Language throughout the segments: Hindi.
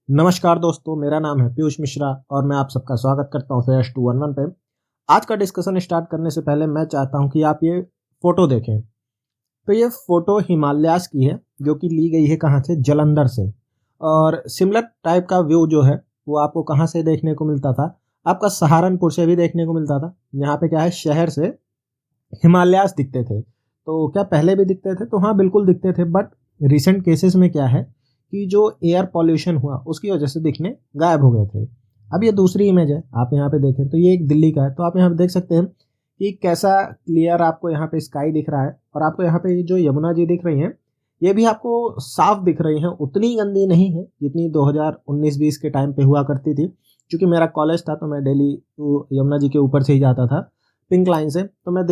नमस्कार दोस्तों, मेरा नाम है पीयूष मिश्रा और मैं आप सबका स्वागत करता हूँ फेयर्स 211 पे। आज का डिस्कशन स्टार्ट करने से पहले मैं चाहता हूँ कि आप ये फ़ोटो देखें। तो ये फ़ोटो हिमालयाज़ की है जो कि ली गई है कहाँ से? जालंधर से। और सिमिलर टाइप का व्यू जो है वो आपको कहाँ से देखने को मिलता था? आपका सहारनपुर से भी देखने को मिलता था। यहाँ पे क्या है, शहर से हिमालयाज़ दिखते थे। तो क्या पहले भी दिखते थे? तो हाँ, बिल्कुल दिखते थे, बट रिसेंट केसेस में क्या है कि जो एयर पॉल्यूशन हुआ उसकी वजह से दिखने गायब हो गए थे। अब ये दूसरी इमेज है, आप यहाँ पे देखें तो ये एक दिल्ली का है। तो आप यहाँ पे देख सकते हैं कि कैसा क्लियर आपको यहाँ पे स्काई दिख रहा है और आपको यहाँ पे जो यमुना जी दिख रही हैं ये भी आपको साफ दिख रही हैं। उतनी गंदी नहीं है जितनी 2019-20 के टाइम पे हुआ करती थी। क्योंकि मेरा कॉलेज था तो मैं डेली यमुना जी के ऊपर से ही जाता था, पिंक लाइन से। तो मैं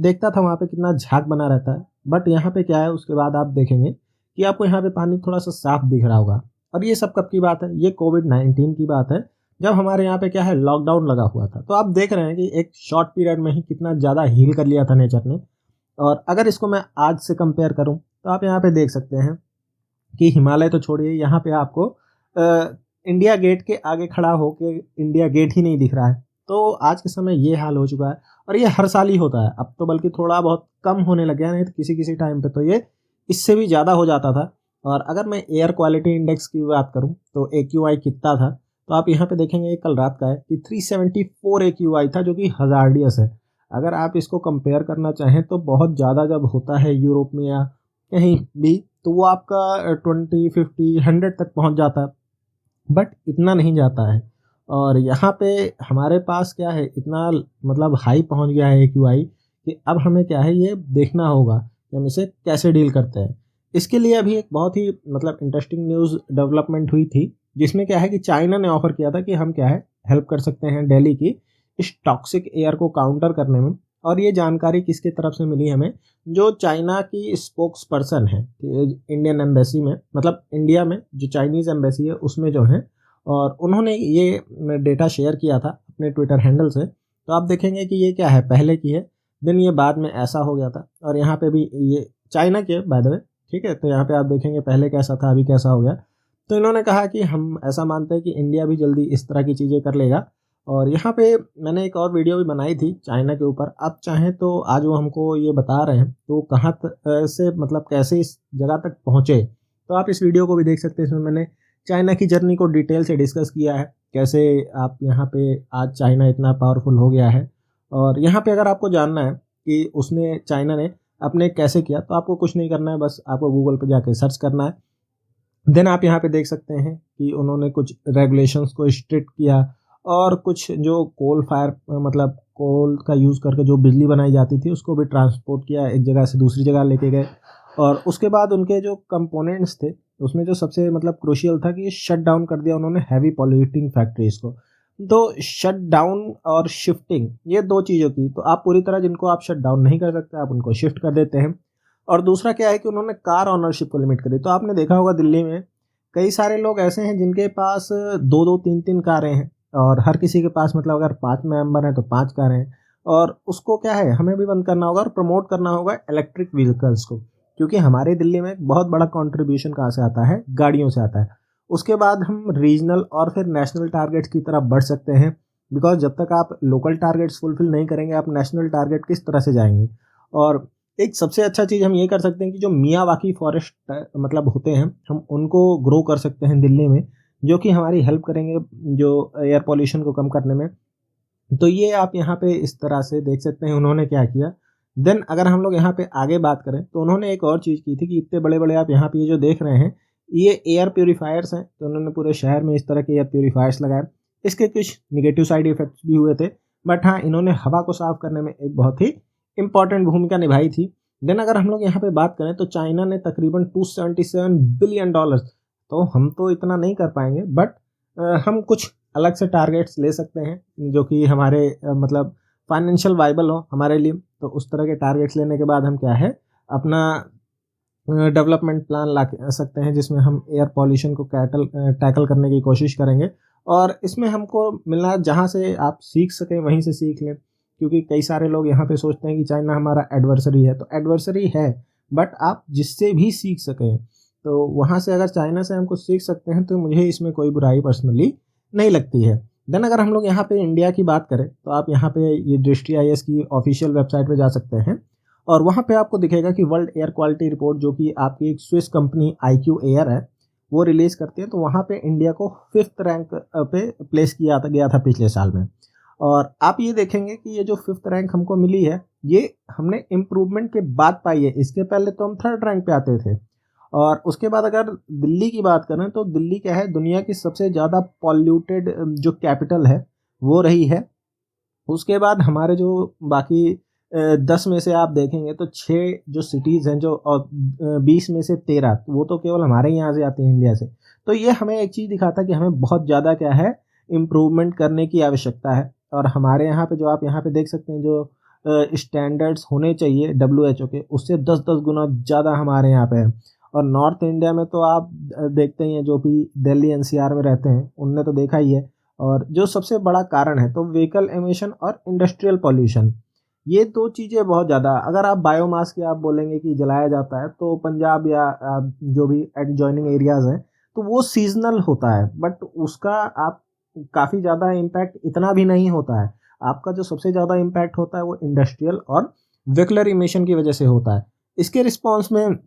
देखता था वहाँ पे कितना झाग बना रहता है। बट यहाँ पे क्या है, उसके बाद आप देखेंगे कि आपको यहाँ पे पानी थोड़ा सा साफ दिख रहा होगा। और ये सब कब की बात है? ये कोविड-19 की बात है, जब हमारे यहाँ पे क्या है, लॉकडाउन लगा हुआ था। तो आप देख रहे हैं कि एक शॉर्ट पीरियड में ही कितना ज़्यादा हील कर लिया था नेचर ने। और अगर इसको मैं आज से कंपेयर करूँ तो आप यहाँ पे देख सकते हैं कि हिमालय तो छोड़िए, यहाँ पे आपको इंडिया गेट के आगे खड़ा होके इंडिया गेट ही नहीं दिख रहा है। तो आज के समय ये हाल हो चुका है और ये हर साल ही होता है। अब तो बल्कि थोड़ा बहुत कम होने लग गया, नहीं तो किसी किसी टाइम पे तो ये इससे भी ज़्यादा हो जाता था। और अगर मैं एयर क्वालिटी इंडेक्स की बात करूं तो AQI कितना था, तो आप यहाँ पे देखेंगे कल रात का है कि 374 AQI था, जो कि हजार्डियस है। अगर आप इसको कंपेयर करना चाहें तो बहुत ज़्यादा जब होता है यूरोप में या कहीं भी, तो वो आपका 20, 50, 100 तक पहुँच जाता है, बट इतना नहीं जाता है। और यहाँ पे हमारे पास क्या है, इतना मतलब हाई पहुँच गया है AQI कि अब हमें क्या है, ये देखना होगा कि हम इसे कैसे डील करते हैं। इसके लिए अभी एक बहुत ही मतलब इंटरेस्टिंग न्यूज़ डेवलपमेंट हुई थी, जिसमें क्या है कि चाइना ने ऑफर किया था कि हम क्या है, हेल्प कर सकते हैं दिल्ली की इस टॉक्सिक एयर को काउंटर करने में। और ये जानकारी किसके तरफ से मिली हमें? जो चाइना की स्पोक्स पर्सन है इंडियन एम्बेसी में, मतलब इंडिया में जो चाइनीज़ एम्बेसी है उसमें जो है, और उन्होंने ये डेटा शेयर किया था अपने ट्विटर हैंडल से। तो आप देखेंगे कि ये क्या है, पहले की है, देन ये बाद में ऐसा हो गया था। और यहाँ पे भी ये चाइना के बाय द वे, ठीक है। तो यहाँ पे आप देखेंगे पहले कैसा था, अभी कैसा हो गया। तो इन्होंने कहा कि हम ऐसा मानते हैं कि इंडिया भी जल्दी इस तरह की चीज़ें कर लेगा। और यहाँ पे मैंने एक और वीडियो भी बनाई थी चाइना के ऊपर, आप चाहें तो आज वो हमको ये बता रहे हैं तो कहाँ से मतलब कैसे इस जगह तक पहुँचे, तो आप इस वीडियो को भी देख सकते हैं। इसमें मैंने चाइना की जर्नी को डिटेल से डिस्कस किया है, कैसे आप यहाँ पे आज चाइना इतना पावरफुल हो गया है। और यहाँ पे अगर आपको जानना है कि उसने चाइना ने अपने कैसे किया, तो आपको कुछ नहीं करना है, बस आपको गूगल पे जाके सर्च करना है। देन आप यहाँ पे देख सकते हैं कि उन्होंने कुछ रेगुलेशंस को स्ट्रिक्ट किया और कुछ जो कोल फायर मतलब कोल का यूज़ करके जो बिजली बनाई जाती थी उसको भी ट्रांसपोर्ट किया, एक जगह से दूसरी जगह लेके गए। और उसके बाद उनके जो कंपोनेंट्स थे उसमें जो सबसे मतलब क्रूशियल था कि शट डाउन कर दिया उन्होंने हैवी पॉल्यूटिंग फैक्ट्रीज को। तो शट डाउन और शिफ्टिंग, ये दो चीज़ों की, तो आप पूरी तरह जिनको आप शट डाउन नहीं कर सकते आप उनको शिफ्ट कर देते हैं। और दूसरा क्या है कि उन्होंने कार ऑनरशिप को लिमिट कर दी। तो आपने देखा होगा दिल्ली में कई सारे लोग ऐसे हैं जिनके पास दो दो तीन तीन कारें हैं, और हर किसी के पास मतलब अगर 5 मेंबर हैं तो 5 कारें हैं। और उसको क्या है, हमें भी बंद करना होगा और प्रमोट करना होगा इलेक्ट्रिक व्हीकल्स को। क्योंकि हमारे दिल्ली में एक बहुत बड़ा कंट्रीब्यूशन कहाँ से आता है, गाड़ियों से आता है। उसके बाद हम रीजनल और फिर नेशनल टारगेट्स की तरफ बढ़ सकते हैं। बिकॉज जब तक आप लोकल टारगेट्स फुलफिल नहीं करेंगे आप नेशनल टारगेट किस तरह से जाएंगे। और एक सबसे अच्छा चीज़ हम ये कर सकते हैं कि जो मियावाकी फॉरेस्ट मतलब होते हैं हम उनको ग्रो कर सकते हैं दिल्ली में, जो कि हमारी हेल्प करेंगे जो एयर पॉल्यूशन को कम करने में। तो ये आप यहाँ पे इस तरह से देख सकते हैं उन्होंने क्या किया। देन अगर हम लोग यहाँ पे आगे बात करें तो उन्होंने एक और चीज़ की थी कि इतने बड़े बड़े आप यहाँ पे ये जो देख रहे हैं ये एयर प्योरीफायर्स हैं। तो उन्होंने पूरे शहर में इस तरह के एयर प्योरीफायर्स लगाए। इसके कुछ निगेटिव साइड इफेक्ट्स भी हुए थे, बट हाँ इन्होंने हवा को साफ करने में एक बहुत ही इंपॉर्टेंट भूमिका निभाई थी। देन अगर हम लोग यहाँ पे बात करें तो चाइना ने तकरीबन $277 बिलियन, तो हम तो इतना नहीं कर पाएंगे, बट हम कुछ अलग से टारगेट्स ले सकते हैं जो कि हमारे मतलब फाइनेंशियल वाइबल हो हमारे लिए। तो उस तरह के टारगेट्स लेने के बाद हम क्या है, अपना डेवलपमेंट प्लान ला सकते हैं जिसमें हम एयर पॉल्यूशन को टैकल करने की कोशिश करेंगे। और इसमें हमको मिलना जहाँ से आप सीख सकें वहीं से सीख लें। क्योंकि कई सारे लोग यहाँ पे सोचते हैं कि चाइना हमारा एडवर्सरी है, तो एडवर्सरी है, बट आप जिससे भी सीख सकें। तो वहाँ से अगर चाइना से हम कुछ सीख सकते हैं तो मुझे इसमें कोई बुराई पर्सनली नहीं लगती है। देन अगर हम लोग यहाँ पे इंडिया की बात करें तो आप यहाँ पे ये दृष्टि IAS की ऑफिशियल वेबसाइट पे जा सकते हैं और वहाँ पे आपको दिखेगा कि वर्ल्ड एयर क्वालिटी रिपोर्ट जो कि आपकी एक स्विस कंपनी IQ एयर है वो रिलीज़ करती है, तो वहाँ पे इंडिया को 5th रैंक पे प्लेस किया गया था पिछले साल में। और आप ये देखेंगे कि ये जो 5th रैंक हमको मिली है ये हमने इम्प्रूवमेंट के बाद पाई है। इसके पहले तो हम 3rd रैंक पे आते थे। और उसके बाद अगर दिल्ली की बात करें तो दिल्ली क्या है, दुनिया की सबसे ज़्यादा पॉल्यूटेड जो कैपिटल है वो रही है। उसके बाद हमारे जो बाकी 10 में से आप देखेंगे तो 6 जो सिटीज़ हैं जो 20 में से 13 वो तो केवल हमारे यहाँ से आती हैं, इंडिया से। तो ये हमें एक चीज़ दिखाता है कि हमें बहुत ज़्यादा क्या है इम्प्रूवमेंट करने की आवश्यकता है। और हमारे यहाँ पे जो आप यहाँ पे देख सकते हैं जो स्टैंडर्ड्स होने चाहिए WHO के, उससे 10-10 गुना ज़्यादा हमारे यहाँ पे है। और नॉर्थ इंडिया में तो आप देखते ही हैं, जो भी दिल्ली NCR में रहते हैं उनने तो देखा ही है। और जो सबसे बड़ा कारण है तो व्हीकल एमिशन और इंडस्ट्रियल पॉल्यूशन, ये 2 चीज़ें बहुत ज़्यादा। अगर आप बायोमास की आप बोलेंगे कि जलाया जाता है तो पंजाब या जो भी एडजॉइनिंग एरियाज़ हैं तो वो सीजनल होता है, बट उसका आप काफ़ी ज़्यादा इम्पैक्ट इतना भी नहीं होता है। आपका जो सबसे ज़्यादा इम्पैक्ट होता है वो इंडस्ट्रियल और व्हीकलर इमिशन की वजह से होता है। इसके रिस्पॉन्स में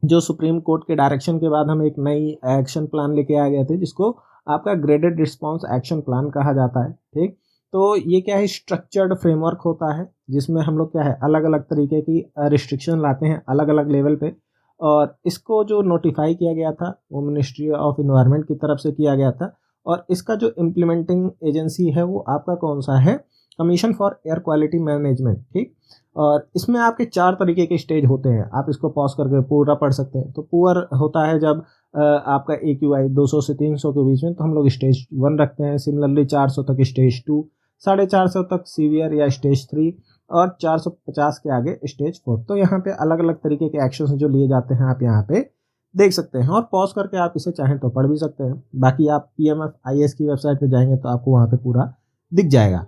जो सुप्रीम कोर्ट के डायरेक्शन के बाद हम एक नई एक्शन प्लान लेके आ गए थे जिसको आपका ग्रेडेड रिस्पॉन्स एक्शन प्लान कहा जाता है। ठीक, तो ये क्या है, स्ट्रक्चर्ड फ्रेमवर्क होता है जिसमें हम लोग क्या है अलग अलग तरीके की रिस्ट्रिक्शन लाते हैं अलग अलग लेवल पे। और इसको जो नोटिफाई किया गया था वो मिनिस्ट्री ऑफ इन्वायरमेंट की तरफ से किया गया था। और इसका जो इम्प्लीमेंटिंग एजेंसी है वो आपका कौन सा है, commission for air quality management. ठीक, और इसमें आपके 4 तरीके के स्टेज होते हैं, आप इसको पॉज करके पूरा पढ़ सकते हैं। तो पुअर होता है जब आपका AQI 200 से 300 के बीच में, तो हम लोग स्टेज 1 रखते हैं। सिमिलरली 400 तक स्टेज 2, 450 तक सीवियर या स्टेज 3 और 450 के आगे स्टेज 4। तो यहाँ पे अलग अलग तरीके के एक्शन जो लिए जाते हैं आप यहाँ पे देख सकते हैं। और पॉज करके आप इसे चाहें तो पढ़ भी सकते हैं। बाकी आप PMF IAS की वेबसाइट पे जाएंगे तो आपको वहाँ पे पूरा दिख जाएगा।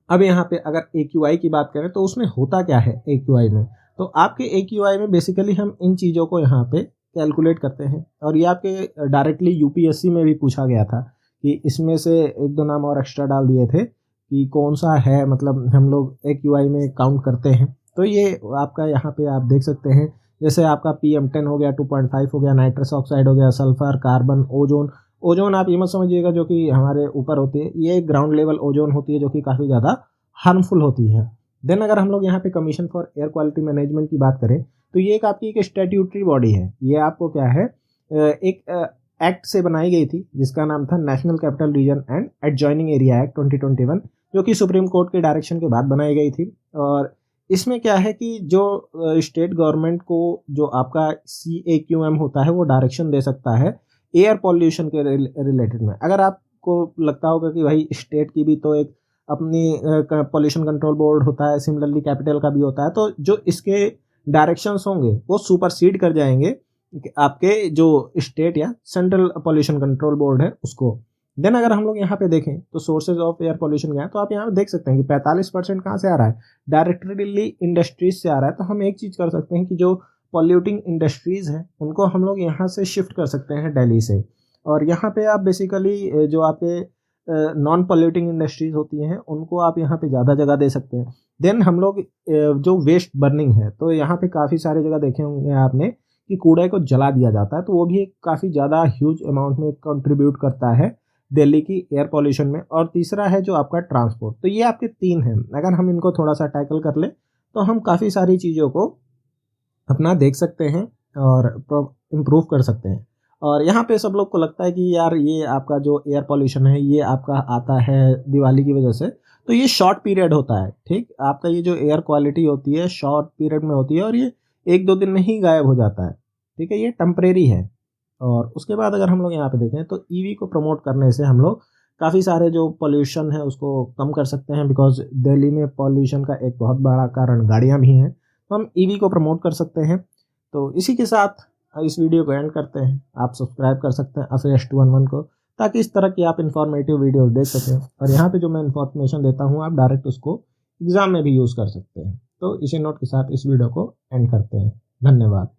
अब यहाँ पे अगर AQI की बात करें तो उसमें होता क्या है AQI में, तो आपके AQI में बेसिकली हम इन चीज़ों को यहाँ पे कैलकुलेट करते हैं। और ये आपके डायरेक्टली UPSC में भी पूछा गया था कि इसमें से 1-2 नाम और एक्स्ट्रा डाल दिए थे कि कौन सा है, मतलब हम लोग AQI में काउंट करते हैं। तो ये आपका यहाँ पे आप देख सकते हैं, जैसे आपका PM10 हो गया, 2.5 हो गया, नाइट्रस ऑक्साइड हो गया, सल्फर, कार्बन, ओजोन। ओजोन आप ये मत समझिएगा जो कि हमारे ऊपर होती है, ये ग्राउंड लेवल ओजोन होती है जो कि काफ़ी ज़्यादा हार्मफुल होती है। देन अगर हम लोग यहाँ पे commission for air quality management की बात करें तो ये एक आपकी एक स्टैट्यूटरी बॉडी है। ये आपको क्या है, एक एक्ट से बनाई गई थी जिसका नाम था national capital region and adjoining area act 2021, जो कि सुप्रीम कोर्ट के डायरेक्शन के बाद बनाई गई थी। और इसमें क्या है कि जो स्टेट गवर्नमेंट को जो आपका CAQM होता है वो डायरेक्शन दे सकता है एयर पॉल्यूशन के रिलेटेड में। अगर आपको लगता होगा कि भाई स्टेट की भी तो एक अपनी पॉल्यूशन कंट्रोल बोर्ड होता है, सिमिलरली कैपिटल का भी होता है, तो जो इसके डायरेक्शंस होंगे वो सुपरसीड कर जाएंगे आपके जो स्टेट या सेंट्रल पॉल्यूशन कंट्रोल बोर्ड है उसको। देन अगर हम लोग यहाँ पे देखें तो सोर्सेज ऑफ एयर पॉल्यूशन क्या है, तो आप यहाँ पे देख सकते हैं कि 45% कहाँ से आ रहा है, डायरेक्टली इंडस्ट्रीज से आ रहा है। तो हम एक चीज़ कर सकते हैं कि जो पॉल्यूटिंग इंडस्ट्रीज़ हैं उनको हम लोग यहाँ से शिफ्ट कर सकते हैं दिल्ली से। और यहाँ पे आप बेसिकली जो आपके नॉन पॉल्यूटिंग इंडस्ट्रीज होती हैं उनको आप यहाँ पे ज़्यादा जगह दे सकते हैं। देन हम लोग जो वेस्ट बर्निंग है, तो यहाँ पे काफ़ी सारे जगह देखे होंगे आपने कि कूड़े को जला दिया जाता है, तो वो भी एक काफ़ी ज़्यादा ह्यूज अमाउंट में कंट्रीब्यूट करता है दिल्ली की एयर पॉल्यूशन में। और तीसरा है जो आपका ट्रांसपोर्ट। तो ये आपके 3 हैं, अगर हम इनको थोड़ा सा टैकल कर ले तो हम काफ़ी सारी चीज़ों को अपना देख सकते हैं और इम्प्रूव कर सकते हैं। और यहाँ पे सब लोग को लगता है कि यार ये आपका जो एयर पॉल्यूशन है ये आपका आता है दिवाली की वजह से, तो ये शॉर्ट पीरियड होता है। ठीक, आपका ये जो एयर क्वालिटी होती है शॉर्ट पीरियड में होती है और ये 1-2 दिन में ही गायब हो जाता है। ठीक है, ये टेम्परेरी है। और उसके बाद अगर हम लोग यहाँ पे देखें तो EV को प्रमोट करने से हम लोग काफ़ी सारे जो पॉल्यूशन है उसको कम कर सकते हैं, बिकॉज दिल्ली में पॉल्यूशन का एक बहुत बड़ा कारण गाड़ियाँ भी हैं, तो हम EV को प्रमोट कर सकते हैं। तो इसी के साथ इस वीडियो को एंड करते हैं। आप सब्सक्राइब कर सकते हैं अफेयर्स 211 को, ताकि इस तरह की आप इन्फॉर्मेटिव वीडियोस देख सकें। और यहाँ पे जो मैं इन्फॉर्मेशन देता हूँ आप डायरेक्ट उसको एग्ज़ाम में भी यूज़ कर सकते हैं। तो इसी नोट के साथ इस वीडियो को एंड करते हैं। धन्यवाद।